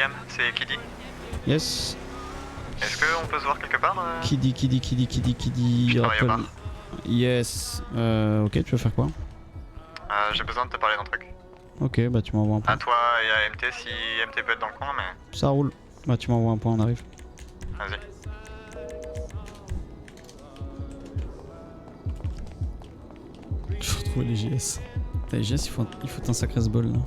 Liam, c'est Kiddy. Yes. Est-ce qu'on peut se voir quelque part Kiddy. Je travaille au bar. Yes. Ok, tu veux faire quoi? J'ai besoin de te parler d'un truc. Ok, bah tu m'envoies un point. À toi et à MT si MT peut être dans le coin, mais Ça roule. Bah tu m'envoies un point, on arrive. vas-y. Faut trouver les GS. Les GS, il faut un sacré ce bol là.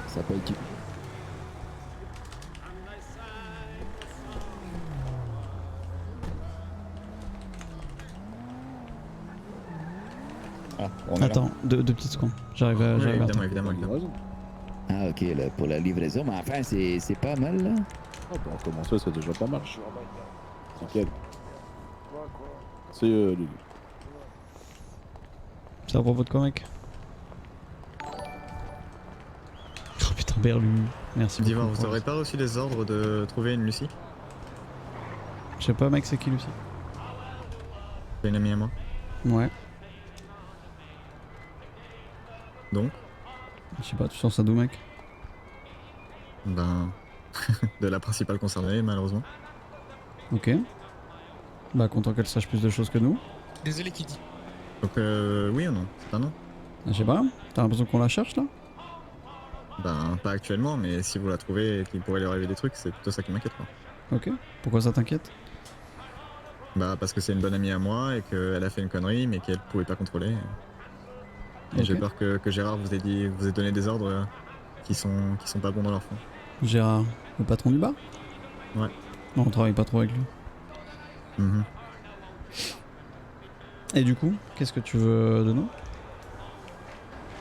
Ça peut être... Ah, on est Attends, deux petites secondes. J'arrive à... là. j'arrive à Évidemment. Ah ok, là, pour la livraison, mais enfin c'est pas mal là. Ah bah comment ça, c'est déjà pas mal. C'est quel? C'est Lulu. Ça propos de quoi, mec? Oh putain, Berlu. Merci Divan, beaucoup. vous aurez pas reçu des ordres de trouver une Lucie? Je sais pas, mec, c'est qui Lucie? C'est une amie à moi. Ouais. Donc Je sais pas, tu sens ça d'où, mec? Ben... de la principale concernée, malheureusement. Ok. Bah, content qu'elle sache plus de choses que nous. Désolé qui dit. Donc oui ou non? C'est un non? Je sais pas, t'as l'impression qu'on la cherche là? Ben pas actuellement, mais si vous la trouvez et qu'il pourrait lui arriver des trucs, c'est plutôt ça qui m'inquiète quoi. Ok. Pourquoi ça t'inquiète? Bah parce que c'est une bonne amie à moi et qu'elle a fait une connerie mais qu'elle pouvait pas contrôler. Et j'ai Ok. peur que Gérard vous ait donné des ordres qui sont pas bons dans leur fond. Gérard, le patron du bar? Ouais. Non, on travaille pas trop avec lui. Mhm. Et du coup, qu'est-ce que tu veux de nous?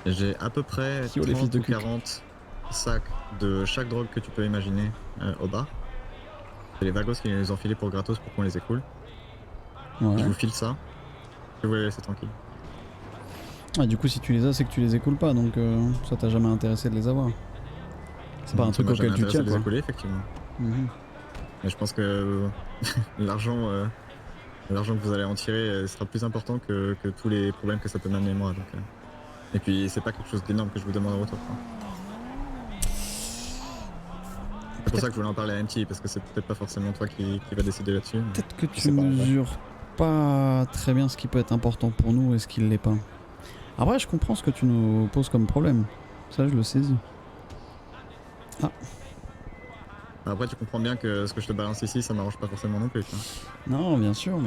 J'ai à peu près Qui ont les fils 30 de ou cul. 40 sacs de chaque drogue que tu peux imaginer au bar. C'est les vagos qui les ont filés pour gratos pour qu'on les écoule. Ouais. Je vous file ça. Je vous les laisser tranquille. Ah, du coup, si tu les as, c'est que tu les écoules pas, donc ça t'a jamais intéressé de les avoir. C'est pas un truc auquel tu tiens, les quoi. écouler, effectivement. Mhm. Mais je pense que l'argent que vous allez en tirer sera plus important que tous les problèmes que ça peut m'amener moi. Donc, Et puis c'est pas quelque chose d'énorme que je vous demande en retour. C'est pour ça que je voulais en parler à MT, parce que c'est peut-être pas forcément toi qui va décider là-dessus. Peut-être que tu sais pas, en vrai. mesures pas très bien ce qui peut être important pour nous et ce qui l'est pas. Après, je comprends ce que tu nous poses comme problème. Ça, je le saisis. Ah, Après tu comprends bien que ce que je te balance ici, ça m'arrange pas forcément non plus. Tu vois. non, bien sûr. De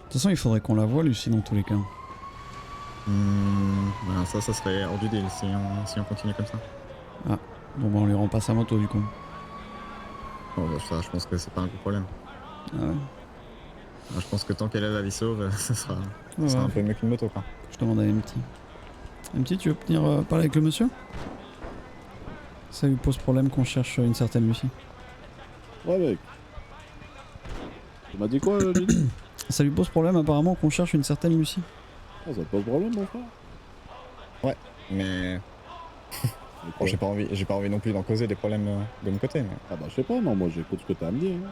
toute façon, il faudrait qu'on la voie, Lucie, dans tous les cas. Ben, ça serait hors du deal si on continue comme ça. Ah, bon, bah, on lui rend pas sa moto, du coup. Bon, bah, ça, je pense que c'est pas un gros problème. Ah ouais. Je pense que tant qu'elle a la vie sauve, ça sera Ouais, un peu mieux qu'une moto quoi. je demande à MT. MT, tu veux venir parler avec le monsieur? Ça lui pose problème qu'on cherche une certaine Lucie. Ouais mec. Tu m'as dit quoi Lily? Ça lui pose problème apparemment qu'on cherche une certaine Lucie. Ah, ça te pose problème mon frère? Ouais, mais bon, j'ai pas envie non plus d'en causer des problèmes de mon côté. Mais... Ah bah je sais pas, non, moi j'écoute ce que t'as à me dire. Hein.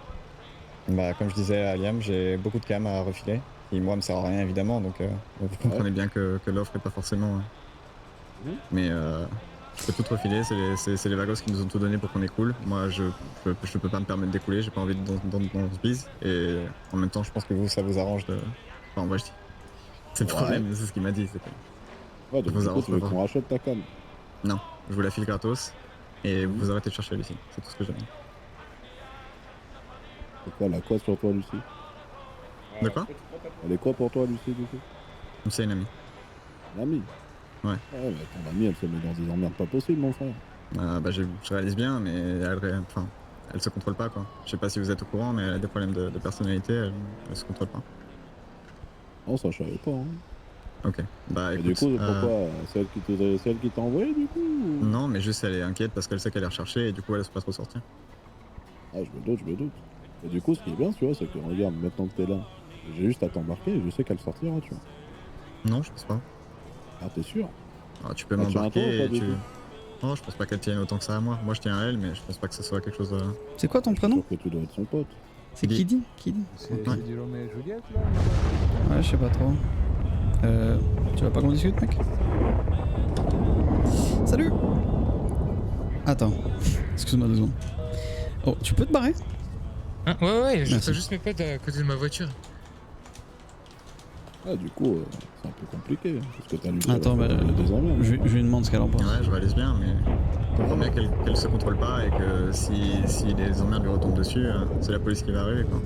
Bah comme je disais à Liam, j'ai beaucoup de cam à refiler. Et moi, me sert à rien évidemment, donc vous comprenez bien que l'offre est pas forcément... Mais je peux tout refiler, c'est les vagos qui nous ont tout donné pour qu'on écoule. Moi, je peux pas me permettre d'écouler, j'ai pas envie dans ce bise. Et en même temps, je pense que vous, ça vous arrange de... Enfin, moi, je dis... C'est le problème, c'est ce qu'il m'a dit. Ouais, donc vous du coup arrange tu veux pas. qu'on rachète ta cam? Non, je vous la file gratos. Et vous arrêtez de chercher Lucie, c'est tout ce que j'ai. C'est quoi, elle a quoi sur toi Lucie? De quoi? Elle est quoi pour toi Lucie du coup? C'est une amie. L'amie? Ouais. Ouais, mais ton amie elle se met dans des emmerdes pas possibles mon frère. Je réalise bien, mais elle se contrôle pas quoi. Je sais pas si vous êtes au courant, mais elle a des problèmes de personnalité, elle se contrôle pas. Non, ça, je savais pas. Hein. Ok, bah Et écoute. du coup, pourquoi c'est elle qui t'a envoyé du coup ou... Non, mais juste elle est inquiète parce qu'elle sait qu'elle est recherchée et du coup elle se pas trop sortir. Ah, je me doute. Et du coup, ce qui est bien, tu vois, c'est que regarde, maintenant que t'es là, j'ai juste à t'embarquer et je sais qu'elle sortira, tu vois. Non, je pense pas. Ah, t'es sûr? Alors, tu peux Ah, tu as un tour ou m'embarquer pas et du tu. tout Non, je pense pas qu'elle tienne autant que ça à moi. Moi je tiens à elle, mais je pense pas que ce soit quelque chose de. C'est quoi ton Je suis prénom? sûr que tu dois être son pote. C'est Kiddy. Kiddy? C'est Ouais. c'est du Roméo et Juliette là Ouais, je sais pas trop. Tu veux pas qu'on discute, mec? Salut! Attends, excuse-moi 2 secondes. Oh, tu peux te barrer? Hein, ouais, je Merci. fais juste mes potes à côté de ma voiture. Ah, du coup, c'est un peu compliqué, hein, parce que t'as lu Attends, il y a des années. je lui demande ce qu'elle en pense. Ouais, je réalise bien, mais. Je comprends bien qu'elle se contrôle pas et que si les emmerdes lui retombent dessus, c'est la police qui va arriver quoi.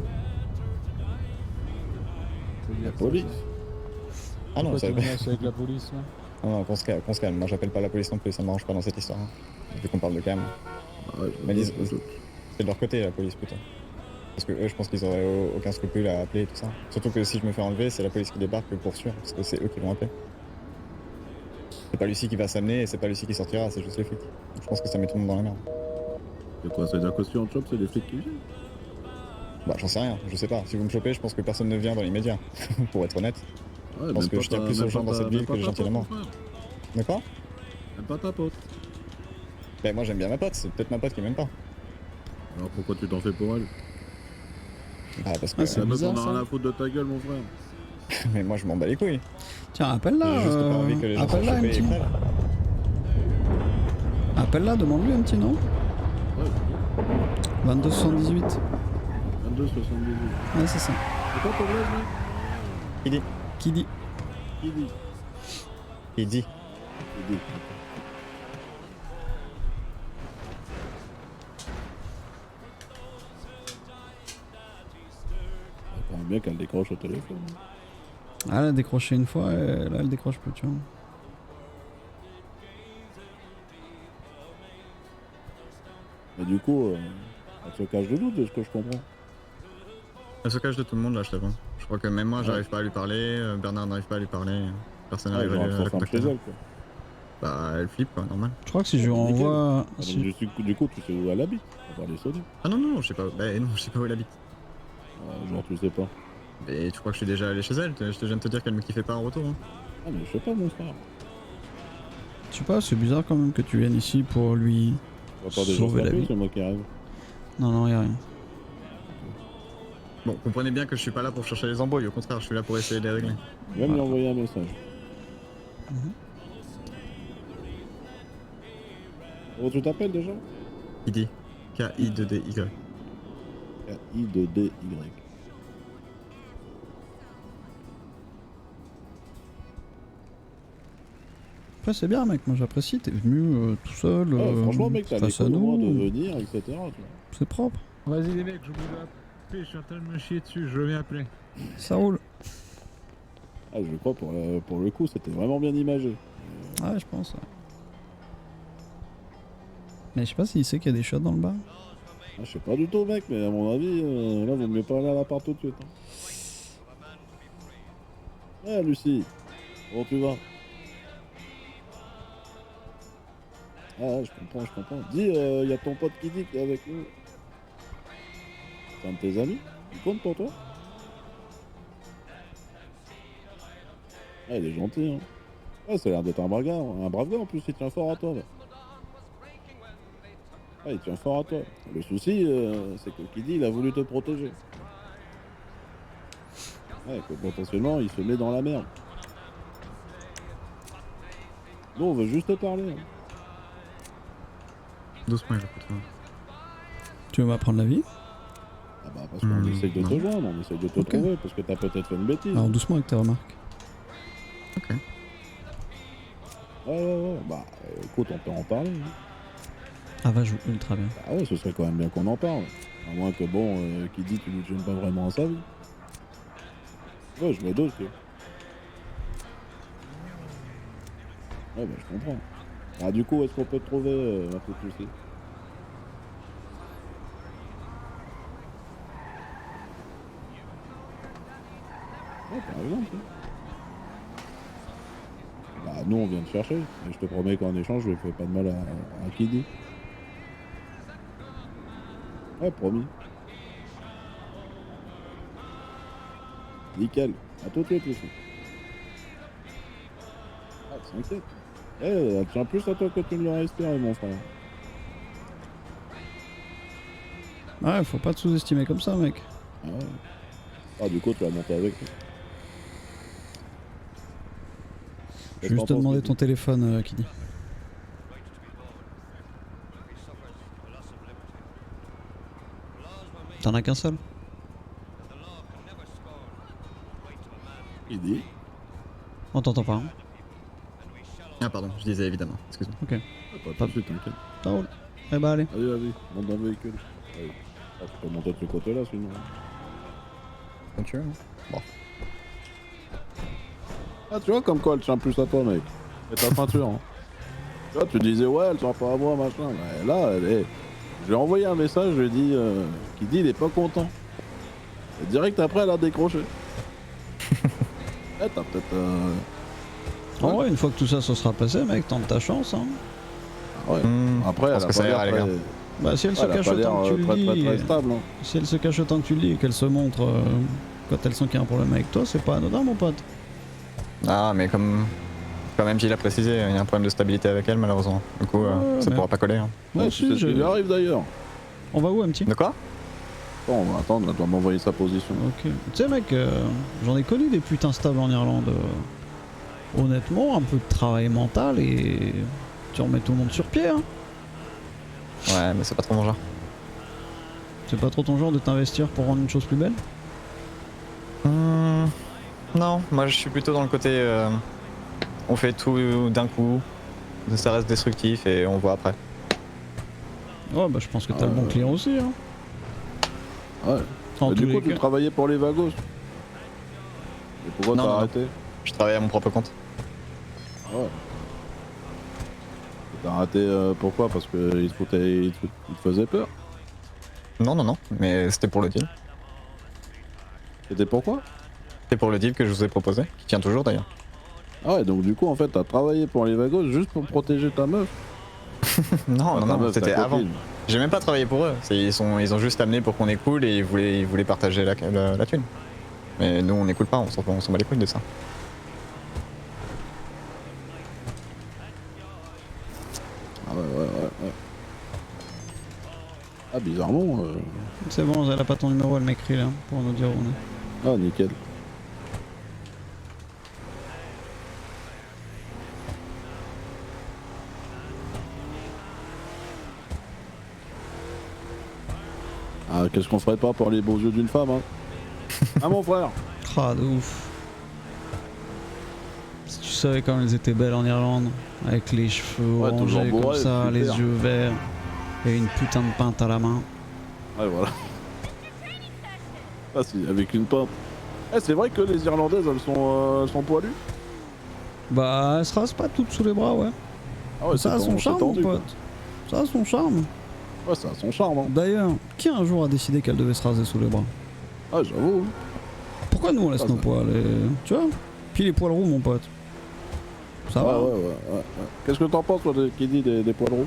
La police. Ah non, Pourquoi ça tu va. menaces avec la police là Non, qu'on se calme. Moi j'appelle pas la police non plus, ça m'arrange pas dans cette histoire. Hein. Vu qu'on parle de calme. Ouais, Mais c'est de leur côté la police plutôt. Parce que eux, je pense qu'ils auraient aucun scrupule à appeler et tout ça. Surtout que si je me fais enlever, c'est la police qui débarque pour sûr, parce que c'est eux qui vont appeler. C'est pas Lucie qui va s'amener et c'est pas Lucie qui sortira, c'est juste les flics. Donc, je pense que ça met tout le monde dans la merde. C'est quoi, c'est de la caution en job, c'est des flics qui viennent? Bah j'en sais rien, je sais pas. Si vous me chopez, je pense que personne ne vient dans l'immédiat. Pour être honnête. Ouais, Parce que je tiens plus aux gens dans cette ville que les gentils à mort. D'accord? Même pas ta pote. Ben moi j'aime bien ma pote, c'est peut-être ma pote qui m'aime pas. Alors pourquoi tu t'en fais pour elle? Ah parce que. Ah, c'est La meuf, bizarre, on a ça. rien à foutre de ta gueule, mon frère. Mais moi je m'en bats les couilles. Tiens, appelle-la. J'ai juste pas envie que les gens soient Appelle-la, chopés et MT. prêts. Appelle-la, demande-lui un petit nom. Ouais, 2278. 22,78. Ouais, c'est ça. C'est quoi ton blague, mec? Il dit. Kiddy. Qui dit? Il dit. Il dit. Quand même bien qu'elle décroche au téléphone. Ah, elle a décroché une fois, et là elle décroche plus, tu vois. Et du coup, elle se cache de doute de ce que je comprends. Elle se cache de tout le monde là, je t'avoue. Je crois que même moi j'arrive pas à lui parler, Bernard n'arrive pas à lui parler, personne n'arrive genre, à elle la s'enferme chez contacter. elle, quoi. Bah elle flippe quoi, normal. Je crois que si je lui renvoie. Ah, donc, si- du coup, tu sais où elle habite. On va les sonner. Ah non, je sais pas, bah non, je sais pas où elle habite. Genre, tu sais pas. Mais tu crois que je suis déjà allé chez elle? Je viens de te dire qu'elle me kiffait pas en retour. Hein. Ah, mais je sais pas, mon frère. Je sais pas, c'est bizarre quand même que tu viennes ici pour lui. On va pas déjà Sauver la frapper, vie. c'est moi qui arrive. Non, y'a rien. Bon, comprenez bien que je suis pas là pour chercher les embrouilles, au contraire, je suis là pour essayer de les régler. Viens lui envoyer un message. Oh, tu t'appelles déjà? Il dit K-I-2-D-Y. K-I-2-D-Y. Après, c'est bien, mec, moi j'apprécie, t'es venu tout seul. Franchement, mec, t'as les face à commandements de nous. venir, etc. Tu vois. C'est propre, Vas-y les mecs, je vous appeler, je suis en train de me chier dessus, je reviens appeler. ça roule. Ah, je crois pour le coup, c'était vraiment bien imagé. Ouais, je pense. Ouais. Mais je sais pas s'il sait qu'il y a des shots dans le bar. Ah, je sais pas du tout, mec, mais à mon avis, là, vaut mieux pas aller à l'appart tout de suite. Hein. Ouais, Lucie, comment tu vas? Ah, ouais, je comprends. Dis, y a ton pote qui dit qu'il est avec nous. C'est un de tes amis? Il compte pour toi? Ah, il est gentil, hein. Ouais, ça a l'air d'être un brave gars en plus, il tient fort à toi, là. Ah, il tient fort à toi. Le souci, c'est que Kiddy, il a voulu te protéger. Ouais, que potentiellement, il se met dans la merde. Nous, on veut juste te parler. Hein. Doucement, j'écoute. Tu veux m'apprendre la vie? Ah bah, parce qu'on essaye de non. te joindre, on essaye de te Ok. trouver, parce que t'as peut-être fait une bêtise. Alors doucement avec tes remarques. Ok. Ouais. Bah, écoute, on peut en parler. Hein. Ah va, joue ultra bien. Ah ouais, ce serait quand même bien qu'on en parle. À moins que, bon, Kiddy, tu ne tiennes pas vraiment à sa vie. Ouais, je me doute que... Ouais, bah, je comprends. Ah, du coup, est-ce qu'on peut te trouver un peu plus ici? Ouais, par exemple. Hein. Bah, nous, on vient de chercher. Et je te promets qu'en échange, je fais pas de mal à qui dit. Ouais, promis. Nickel. À tout de suite, ici. Ah, t'inquiète. Eh, elle tient plus à toi que tu ne l'aurais espéré, mon frère. Ouais, faut pas te sous-estimer comme ça, mec. Ah, ouais. Ah, du coup, tu vas monter avec. Je vais juste te demander ton téléphone, Kiddy. T'en as qu'un seul? Il dit. On t'entend pas, hein? Ah pardon, je disais évidemment, excuse-moi. Ok. Pas de suite, t'inquiète. Ça roule. Eh bah allez. Allez, vas-y, monte dans le véhicule. Allez. Ah, tu peux monter de ce côté-là, sinon. Quand tu veux, hein. Bon. Ah, tu vois, comme quoi elle tient plus à toi, mec. Et ta ceinture, hein. Tu vois, tu disais, ouais, elle tient pas à moi, machin. Ouais, là, elle est... Je lui ai envoyé un message, je lui ai dit, qui dit, il est pas content. Et direct après, elle a décroché. Eh, t'as peut-être. En vrai, une fois que tout ça se sera passé, mec, tente ta chance, hein. Ah ouais. Après, je elle pense a que ça pas ira, l'air les très... gars. Bah si elle se Elle a cache pas l'air autant que tu le très dis, stable, hein. si elle se cache autant que tu le dis et qu'elle se montre quand elle sent qu'il y a un problème avec toi, c'est pas anodin, mon pote. Ah, mais comme même Gilles l'a précisé, il y a un problème de stabilité avec elle, malheureusement. Du coup, ça mais- pourra pas coller. Hein. Moi Ouais, aussi, tu sais ce qui lui arrive d'ailleurs. On va où, un petit? De quoi? Bon, on va attendre, elle doit m'envoyer sa position. Ok. Tu sais, mec, j'en ai connu des putains stables en Irlande. Honnêtement, un peu de travail mental et tu remets tout le monde sur pied, hein. Ouais, mais c'est pas trop mon genre. C'est pas trop ton genre de t'investir pour rendre une chose plus belle? Non, moi je suis plutôt dans le côté on fait tout d'un coup, ça reste destructif et on voit après. Ouais, bah je pense que t'as le bon client aussi, hein. Ouais. En Mais tous du les coup, tu cas. travaillais pour les Vagos. Et pourquoi Non, t'as non. arrêté? Je travaille à mon propre compte. Ouais. T'as arrêté pourquoi? Parce qu'il te faisait peur. Non, non, non, mais c'était pour le deal. C'était pourquoi? C'était pour le deal que je vous ai proposé, qui tient toujours d'ailleurs. Ah ouais, donc du coup, en fait, t'as travaillé pour les Vagos juste pour protéger ta meuf. Non, Enfin, non, ta non, meuf, ta c'était avant. copine. J'ai même pas travaillé pour eux. Ils ont juste amené pour qu'on est cool et ils voulaient partager la thune. Mais nous on n'écoute pas, on s'en bat les couilles de ça. Ah ouais. Ah, bizarrement. C'est bon, elle a pas ton numéro, elle m'écrit là, pour nous dire où on est. Ah, nickel. Ah, qu'est-ce qu'on ferait pas pour les beaux yeux d'une femme, hein? Ah, mon frère! Ah, de ouf. Si tu savais comme elles étaient belles en Irlande, avec les cheveux Ouais, toujours orangés comme bourrées, ça, super. les yeux verts, et une putain de pinte à la main. Ouais, voilà. Ah, si, avec une pinte. Eh, c'est vrai que les Irlandaises, elles sont poilues? Bah, elle se rase pas toutes sous les bras, ouais. Ah ouais, Ça a c'est son charme, tendu, mon quoi. pote. Ça a son charme. Ouais, ça a son charme, hein. D'ailleurs, qui un jour a décidé qu'elle devait se raser sous les bras? Ah, j'avoue. Pourquoi nous on laisse Ah, nos ça- poils Tu vois? Puis les poils roux, mon pote. Ça va? Ouais. Qu'est-ce que t'en penses, toi, qui dit des poils roux?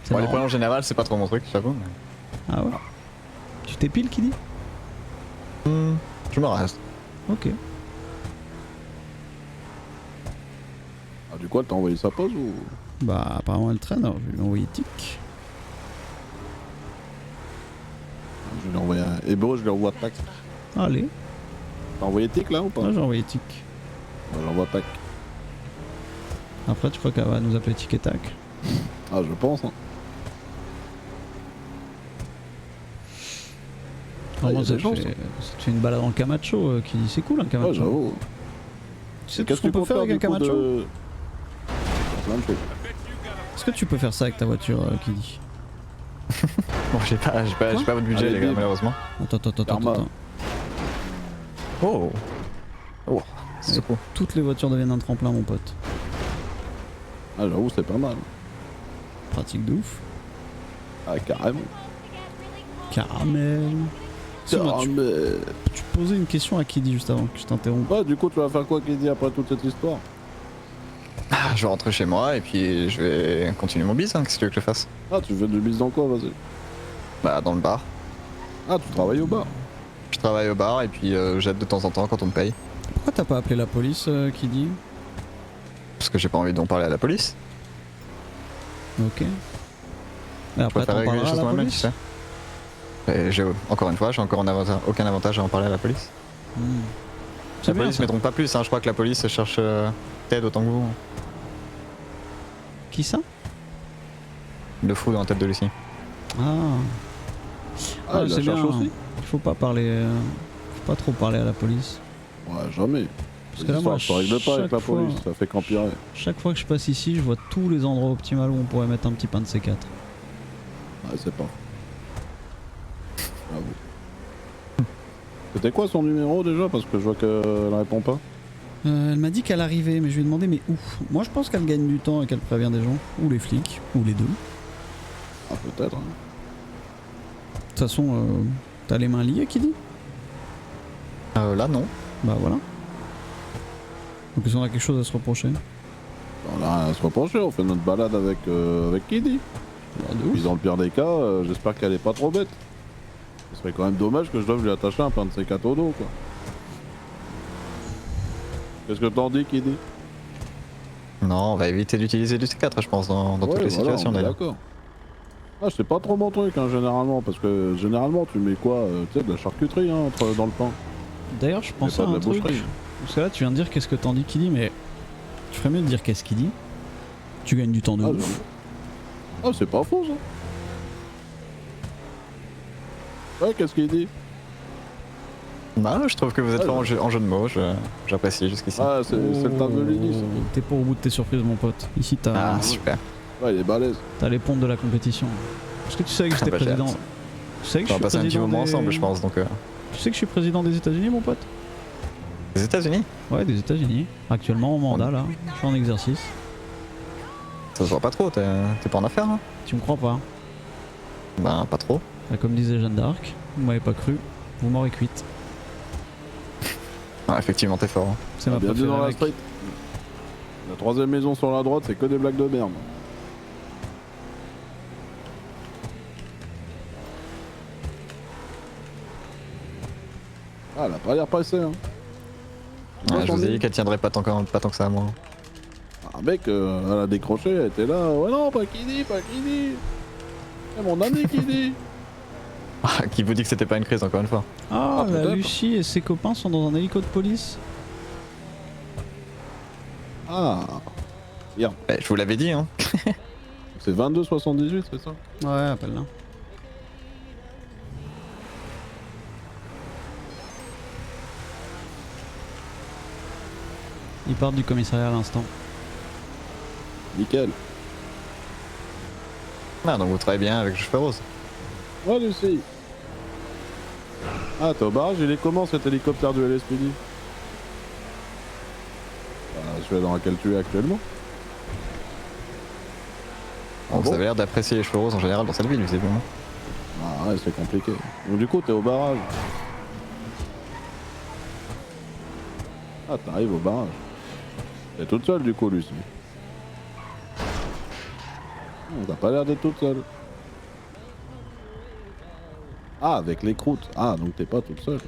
C'est Bon, les marrant. poils en général, c'est pas trop mon truc, j'avoue. Mais... Ah ouais? Tu t'épiles, qui dit? Je me rase. Ok. Ah, du coup, elle t'a envoyé sa pose ou? Bah, apparemment elle traîne, alors je vais lui envoyer tic. Je lui ai envoyé un hébreu, je lui envoie tac. Allez, T'as envoyé tic là ou pas? là j'ai envoyé tic. Bah, j'envoie tac. Après, tu crois qu'elle va nous appeler tic et tac? Ah, je pense, hein. Vraiment, y a ça des te chances, fait, ça te fait une balade en Camacho qui dit c'est cool un Ouais, Camacho. j'avoue. Tu sais tout ce qu'on peut comptes faire avec un du coup, Camacho? Plein de choses. Est-ce que tu peux faire ça avec ta voiture, qui dit? Bon, j'ai pas votre budget, Allez, les gars, bim. malheureusement. Attends. Karma. Oh, c'est Ouais. cool. Toutes les voitures deviennent un tremplin, mon pote. Ah, j'avoue, c'est pas mal. Pratique de ouf. Ah, carrément. Caramel. Sinon, tu posais une question à Kiddy juste avant que je t'interrompe. Ouais, du coup, tu vas faire quoi, Kiddy, après toute cette histoire? Ah, je vais rentrer chez moi et puis je vais continuer mon bis, hein. Qu'est-ce que tu veux que je fasse? Ah, tu fais du bis dans quoi, vas-y? Bah, dans le bar. Ah, tu travailles au bar? Je travaille au bar et puis j'aide de temps en temps quand on me paye. Pourquoi t'as pas appelé la police, Kiddy? Parce que j'ai pas envie d'en parler à la police. Ok. Et après, Je t'en préfère régler les parleras à choses la moi-même, tu police? sais. Et encore une fois, j'ai encore aucun avantage à en parler à la police. Hmm. La C'est bien, police ça. m'aideront pas plus, hein. Je crois que la police cherche Ted autant que vous. Qui ça? Le fou dans la tête de Lucie. Ah. Ah, il la c'est bien. cherche aussi? Il faut pas parler. Faut pas trop parler à la police. Ouais, jamais. Parce que là, moi, ça règle pas avec la chaque fois- police, ça fait qu'empirer. Chaque fois que je passe ici, je vois tous les endroits optimaux où on pourrait mettre un petit pain de C4. Ouais, c'est pas. Bravo. C'était quoi son numéro déjà? Parce que je vois qu'elle répond pas. Elle m'a dit qu'elle arrivait, mais je lui ai demandé mais où? Moi je pense qu'elle gagne du temps et qu'elle prévient des gens, ou les flics, ou les deux. De Ah, peut-être. Hein. toute façon, t'as les mains liées, Kiddy? Là, non. Bah voilà. Donc est-ce qu'on a quelque chose à se reprocher? On a rien à se reprocher, on fait notre balade avec Kiddy. Bah, de Puis ouf. dans le pire des cas, j'espère qu'elle est pas trop bête. Ce serait quand même dommage que je doive lui attacher un pain de C4 au dos, quoi. Qu'est-ce que t'en dis, Kiddy? Non, on va éviter d'utiliser du C4, je pense, dans toutes Ouais, les voilà, situations on est d'ailleurs. D'accord. Ah, c'est pas trop mon truc, hein, généralement, parce que généralement, tu mets quoi? Tu sais, de la charcuterie, hein, dans le pain. D'ailleurs, je pensais pas à de un la truc. boucherie. Parce que là, tu viens de dire qu'est-ce que t'en dis, Kiddy, mais tu ferais mieux de dire qu'est-ce qu'il dit. Tu gagnes du temps de Ah, ouf. Ah, c'est pas faux, ça. Ouais, qu'est-ce qu'il dit? Non, je trouve que vous êtes Ouais, fort en jeu de mots, j'apprécie jusqu'ici. Ah, c'est le taf de Lily, ça. T'es pas au bout de tes surprises, mon pote. Ici, t'as Ah, super. Ouais, il est balèze. les pompes de la compétition. Est-ce que tu savais que j'étais bah, j'ai président? hâte. Tu sais que On je va suis passer un petit président moment des... ensemble, je pense, donc... Tu sais que je suis président des États-Unis, mon pote? Les États-Unis, Ouais, des États-Unis. Actuellement en mandat, là. Je suis en exercice. ça se voit pas trop, t'es pas en affaires, hein? Tu me crois pas? Ben, pas trop. Bah, comme disait Jeanne d'Arc, vous m'avez pas cru, vous m'aurez cuite. Ah, effectivement, t'es fort. Hein. C'est ma Bienvenue préférée, dans la mec. street. La troisième maison sur la droite, c'est que des blagues de merde. Ah, elle a pas l'air pressée, hein. Tu vois Ouais, je son vous ai dit nez qu'elle tiendrait pas tant que ça, moi. Ah, mec, elle a décroché, elle était là. Ouais, non, pas Kiddy, pas Kiddy. C'est mon ami Kiddy. Ah, qui vous dit que c'était pas une crise, encore une fois? Ah, Ah, la peut-être. Lucie et ses copains sont dans un hélico de police. Ah, Je vous l'avais dit, hein. c'est 22,78, c'est ça? Ouais, appelle-la. Ils partent du commissariat à l'instant. Nickel. Ah, donc vous travaillez bien avec le cheveu rose. Ouais, Lucie. Ah, t'es au barrage, il est comment cet hélicoptère du LSPD? Celui dans lequel tu es actuellement. Donc bon vous avez l'air d'apprécier les cheveux roses en général dans cette ville, visiblement. Ah ouais, c'est compliqué. Donc du coup, t'es au barrage. Ah, t'arrives au barrage. T'es toute seule du coup, Lucie. T'as pas l'air d'être toute seule. Ah, avec les croûtes. Ah, donc t'es pas toute seule.